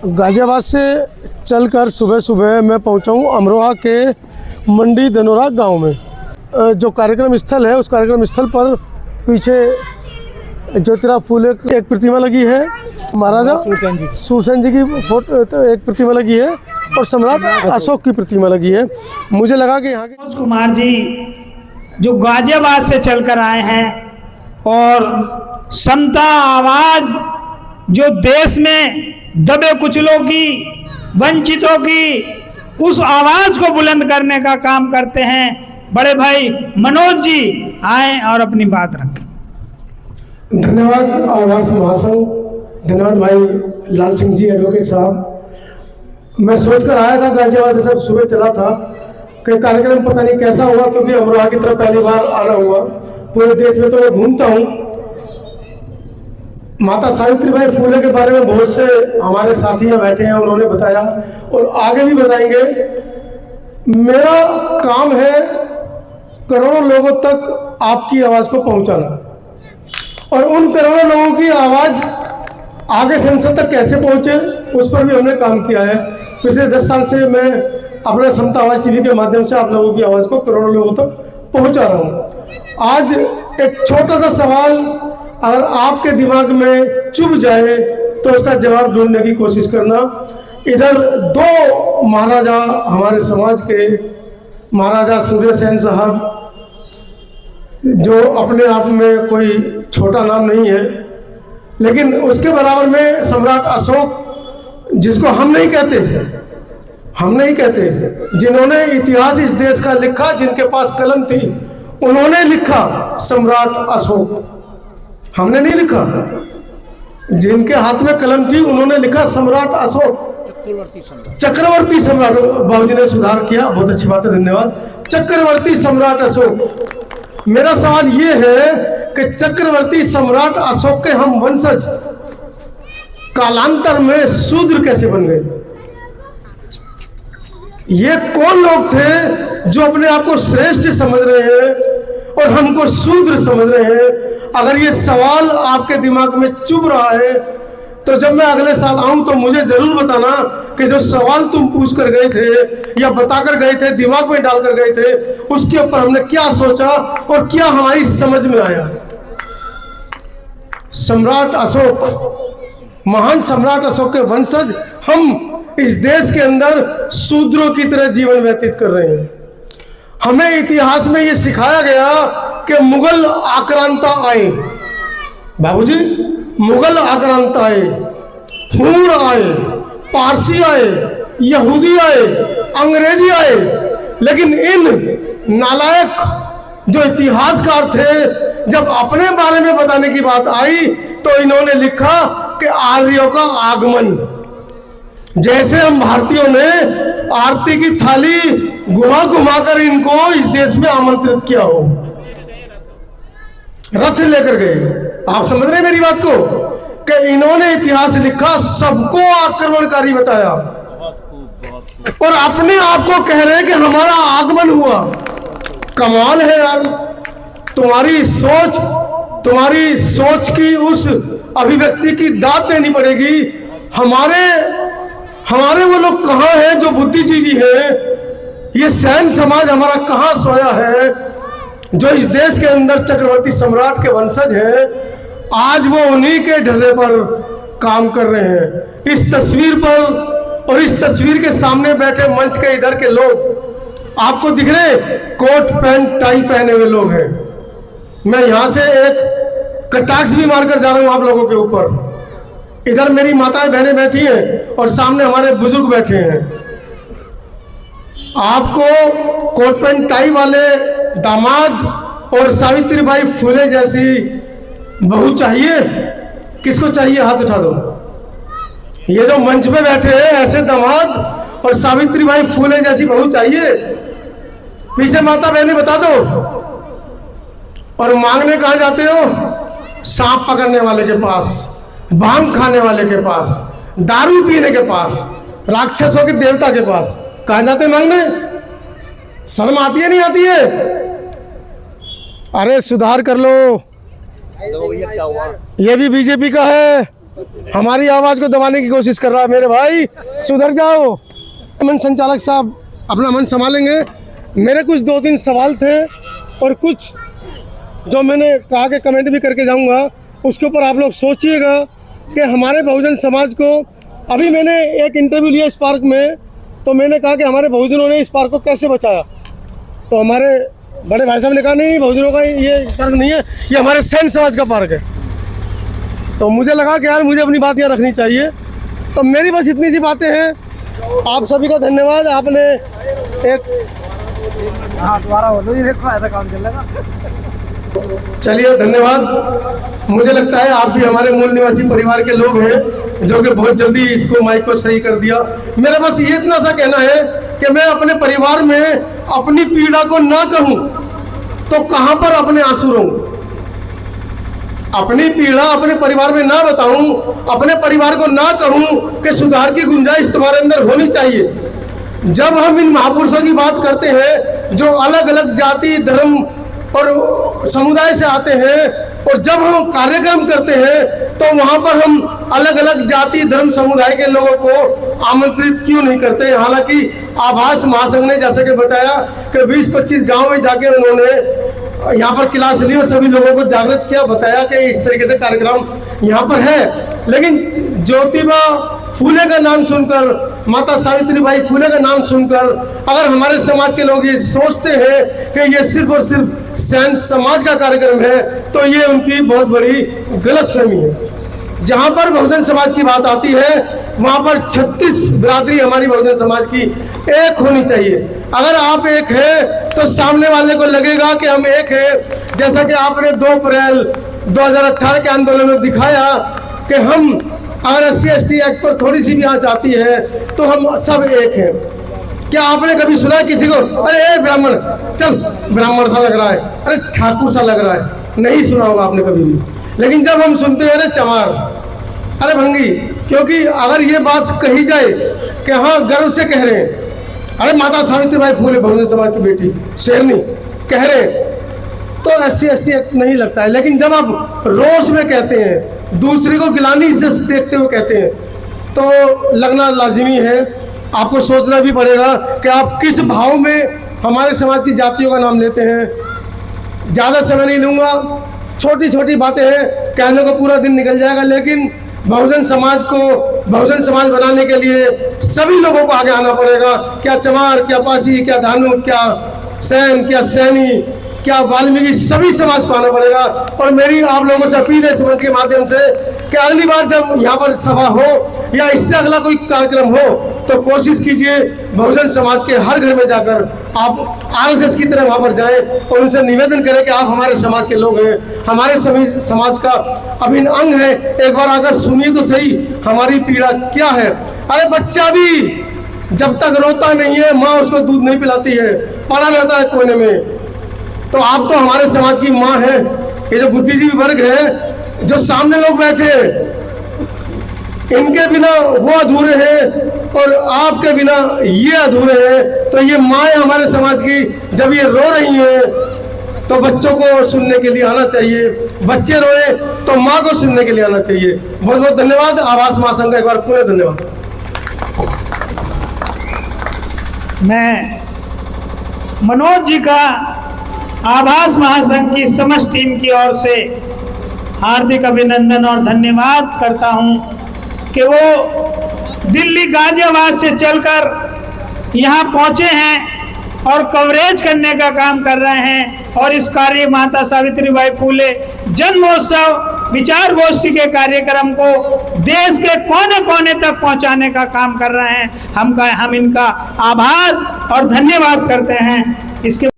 गाज़ियाबाद से चलकर सुबह सुबह मैं पहुंचा हूं अमरोहा के मंडी धनोरा गांव में। जो कार्यक्रम स्थल है उस कार्यक्रम स्थल पर पीछे ज्योतिराव फूले की एक प्रतिमा लगी है, महाराजा सूरसेन जी की फोटो एक प्रतिमा लगी है और सम्राट अशोक की प्रतिमा लगी है। मुझे लगा कि यहाँ के मनोज कुमार जी जो गाज़ियाबाद से चलकर आए हैं और समता आवाज़ जो देश में दबे कुचलों की, वंचितों की, उस आवाज़ को बुलंद करने का काम करते हैं। बड़े भाई मनोज जी आए और अपनी बात रखें। धन्यवाद आवास महाशय, धन्यवाद भाई लाल सिंह जी एडवोकेट साहब। मैं सोच कर आया था गाज़ियाबाद से, सब सुबह चला था कि कार्यक्रम पता नहीं कैसा हुआ, क्योंकि अमरोहा की तरफ पहली बार आना हुआ। पूरे देश में तो मैं घूमता हूँ। माता सावित्रीबाई फूले के बारे में बहुत से हमारे साथी यहाँ बैठे हैं, उन्होंने बताया और आगे भी बताएंगे। मेरा काम है करोड़ों लोगों तक आपकी आवाज़ को पहुंचाना, और उन करोड़ों लोगों की आवाज़ आगे संसद तक कैसे पहुंचे उस पर भी हमने काम किया है। पिछले 10 साल से मैं अपना समता आवाज़ टीवी के माध्यम से आप लोगों की आवाज़ को करोड़ों लोगों तक पहुंचा रहा हूं। आज एक छोटा सा सवाल अगर आपके दिमाग में चुभ जाए तो उसका जवाब ढूंढने की कोशिश करना। इधर 2 महाराजा हमारे समाज के, महाराजा सूर्यसेन साहब, जो अपने आप में कोई छोटा नाम नहीं है, लेकिन उसके बराबर में सम्राट अशोक, जिसको हम नहीं कहते, जिन्होंने इतिहास इस देश का लिखा, जिनके पास कलम थी उन्होंने लिखा सम्राट अशोक, हमने नहीं लिखा। जिनके हाथ में कलम थी उन्होंने लिखा सम्राट अशोक, चक्रवर्ती सम्राट। बाबूजी ने सुधार किया, बहुत अच्छी बात है, धन्यवाद। चक्रवर्ती सम्राट अशोक। मेरा सवाल ये है कि चक्रवर्ती सम्राट अशोक के हम वंशज कालांतर में शूद्र कैसे बन गए? ये कौन लोग थे जो अपने आप को श्रेष्ठ समझ रहे हैं और हमको शूद्र समझ रहे हैं? अगर ये सवाल आपके दिमाग में चुभ रहा है तो जब मैं अगले साल आऊं तो मुझे जरूर बताना कि जो सवाल तुम पूछ कर गए थे या बता कर गए थे, दिमाग में डाल कर गए थे, उसके ऊपर हमने क्या सोचा और क्या हमारी समझ में आया। सम्राट अशोक, महान सम्राट अशोक के वंशज हम इस देश के अंदर शूद्रों की तरह जीवन व्यतीत कर रहे हैं। हमें इतिहास में ये सिखाया गया कि मुगल आक्रांता आए, बाबूजी, मुगल आक्रांता आए, हूर आए, पारसी आए, यहूदी आए, अंग्रेजी आए, लेकिन इन नालायक जो इतिहासकार थे, जब अपने बारे में बताने की बात आई तो इन्होंने लिखा कि आर्यों का आगमन। जैसे हम भारतीयों ने आरती की थाली घुमा घुमा कर इनको इस देश में आमंत्रित किया हो, रथ लेकर गए। आप समझ रहे हैं मेरी बात को कि इन्होंने इतिहास लिखा, सबको आक्रमणकारी बताया और अपने आप को कह रहे हैं कि हमारा आगमन हुआ। कमाल है यार, तुम्हारी सोच की उस अभिव्यक्ति की दाद देनी पड़ेगी। हमारे वो लोग कहाँ हैं जो बुद्धिजीवी हैं? ये सैन समाज हमारा कहाँ सोया है जो इस देश के अंदर चक्रवर्ती सम्राट के वंशज हैं? आज वो उन्हीं के ढर्रे पर काम कर रहे हैं। इस तस्वीर पर और इस तस्वीर के सामने बैठे मंच के इधर के लोग आपको दिख रहे, कोट पैंट टाई पहने हुए लोग हैं। मैं यहाँ से एक कटाक्ष भी मारकर जा रहा हूँ आप लोगों के ऊपर। इधर मेरी माताएं बहनें बैठी हैं और सामने हमारे बुजुर्ग बैठे हैं। आपको कोट पैंट टाई वाले दामाद और सावित्रीबाई फूले जैसी बहू चाहिए? किसको चाहिए? हाथ उठा दो। ये जो मंच पे बैठे हैं ऐसे दामाद और सावित्रीबाई फूले जैसी बहू चाहिए? पीछे माता बहनें बता दो। और मांगने कहाँ जाते हो? सांप पकड़ने वाले के पास, भांग खाने वाले के पास, दारू पीने के पास, राक्षसों के देवता के पास कहाँ जाते मांगने? शर्म आती है नहीं आती है? अरे सुधार कर लो। भैया क्या हुआ? ये भी बीजेपी का है हमारी आवाज़ को दबाने की कोशिश कर रहा है। मेरे भाई सुधर जाओ। मन संचालक साहब अपना मन संभालेंगे। मेरे कुछ 2-3 सवाल थे और कुछ जो मैंने कहा कि कमेंट भी करके जाऊंगा, उसके ऊपर आप लोग सोचिएगा कि हमारे बहुजन समाज को, अभी मैंने एक इंटरव्यू लिया इस पार्क में, तो मैंने कहा कि हमारे बहुजनों ने इस पार्क को कैसे बचाया। तो हमारे बड़े भाई साहब ने कहा नहीं बहुजनों का ये पार्क नहीं है, ये हमारे सैन समाज का पार्क है। तो मुझे लगा कि यार मुझे अपनी बात यहाँ रखनी चाहिए। तो मेरी बस इतनी सी बातें हैं। आप सभी का धन्यवाद। आपने एक दोबारा हो लो, ये देखो ऐसा काम चलेगा। चलिए धन्यवाद। मुझे लगता है आप भी हमारे मूल निवासी परिवार के लोग हैं जो कि बहुत जल्दी इसको माइक को सही कर दिया। मेरा बस ये इतना सा कहना है कि मैं अपने परिवार में अपनी पीड़ा को ना कहूं तो कहां पर अपने आंसू रहूं। अपनी पीड़ा अपने परिवार में ना बताऊं, अपने परिवार को ना कहूं कि सुधार की गुंजाइश तुम्हारे अंदर होनी चाहिए। जब हम इन महापुरुषों की बात करते हैं जो अलग अलग जाति धर्म और समुदाय से आते हैं, और जब हम कार्यक्रम करते हैं तो वहां पर हम अलग अलग जाति धर्म समुदाय के लोगों को आमंत्रित क्यों नहीं करते हैं। हालांकि आभास महासंघ ने जैसे कि बताया कि 20-25 गांव में जाके उन्होंने यहाँ पर क्लास ली और सभी लोगों को जागृत किया, बताया कि इस तरीके से कार्यक्रम यहाँ पर है। लेकिन ज्योतिबा फूले का नाम सुनकर, माता सावित्रीबाई फूले का नाम सुनकर अगर हमारे समाज के लोग ये सोचते हैं कि ये सिर्फ और सिर्फ सैन समाज का कार्यक्रम है, तो ये उनकी बहुत बड़ी गलतफहमी है। जहाँ पर बहुजन समाज की बात आती है वहाँ पर 36 बिरादरी हमारी बहुजन समाज की एक होनी चाहिए। अगर आप एक है तो सामने वाले को लगेगा कि हम एक है। जैसा कि आपने 2 अप्रैल 2018 के आंदोलन में दिखाया कि हम अगर SC/ST एक्ट पर थोड़ी सी भी आंच आती है तो हम सब एक हैं। क्या आपने कभी सुना किसी को अरे ब्राह्मण, चल ब्राह्मण सा लग रहा है, अरे ठाकुर सा लग रहा है? नहीं सुना होगा आपने कभी भी। लेकिन जब हम सुनते हैं अरे चमार, अरे भंगी, क्योंकि अगर ये बात कही जाए कि हाँ गर्व से कह रहे हैं अरे माता सावित्रीबाई फूले बहुजन समाज की बेटी शेरनी कह रहे हैं, तो SC/ST एक्ट नहीं लगता है। लेकिन जब आप रोष में कहते हैं, दूसरे को गिलानी से देखते हुए कहते हैं, तो लगना लाजिमी है। आपको सोचना भी पड़ेगा कि आप किस भाव में हमारे समाज की जातियों का नाम लेते हैं। ज़्यादा समय नहीं लूँगा, छोटी छोटी बातें हैं, कहने को पूरा दिन निकल जाएगा। लेकिन बहुजन समाज को बहुजन समाज बनाने के लिए सभी लोगों को आगे आना पड़ेगा। क्या चमार, क्या पासी, क्या धानु, क्या सैन, क्या सैनी, क्या वाल्मीकि, सभी समाज को आना पड़ेगा। और मेरी आप लोगों से अपील है समाज के माध्यम से कि अगली बार जब यहाँ पर सभा हो या इससे अगला कोई कार्यक्रम हो तो कोशिश कीजिए बहुजन समाज के हर घर में जाकर आप RSS की तरह वहाँ पर जाएं और उनसे निवेदन करें कि आप हमारे समाज के लोग हैं, हमारे सभी समाज का अभिन्न अंग है। एक बार आकर सुनिए तो सही हमारी पीड़ा क्या है। अरे बच्चा भी जब तक रोता नहीं है माँ उसको दूध नहीं पिलाती है, पड़ा रहता है कोने में। तो आप तो हमारे समाज की माँ है। ये जो बुद्धिजीवी वर्ग है, जो सामने लोग बैठे हैं, इनके बिना वो अधूरे हैं और आपके बिना ये अधूरे हैं। तो ये माँ है हमारे समाज की, जब ये रो रही हैं तो बच्चों को सुनने के लिए आना चाहिए, बच्चे रोए तो माँ को सुनने के लिए आना चाहिए। बहुत बहुत धन्यवाद। आभास महासंघ का एक बार पूरे धन्यवाद। मैं मनोज जी का आभास महासंघ की समस्त टीम की ओर से हार्दिक अभिनंदन और धन्यवाद करता हूं कि वो दिल्ली गाजियाबाद से चलकर यहां पहुंचे हैं और कवरेज करने का काम कर रहे हैं। और इस कार्य माता सावित्रीबाई फूले जन्मोत्सव विचार गोष्ठी के कार्यक्रम को देश के कोने कोने तक पहुंचाने का काम कर रहे हैं। हम इनका आभार और धन्यवाद करते हैं। इसके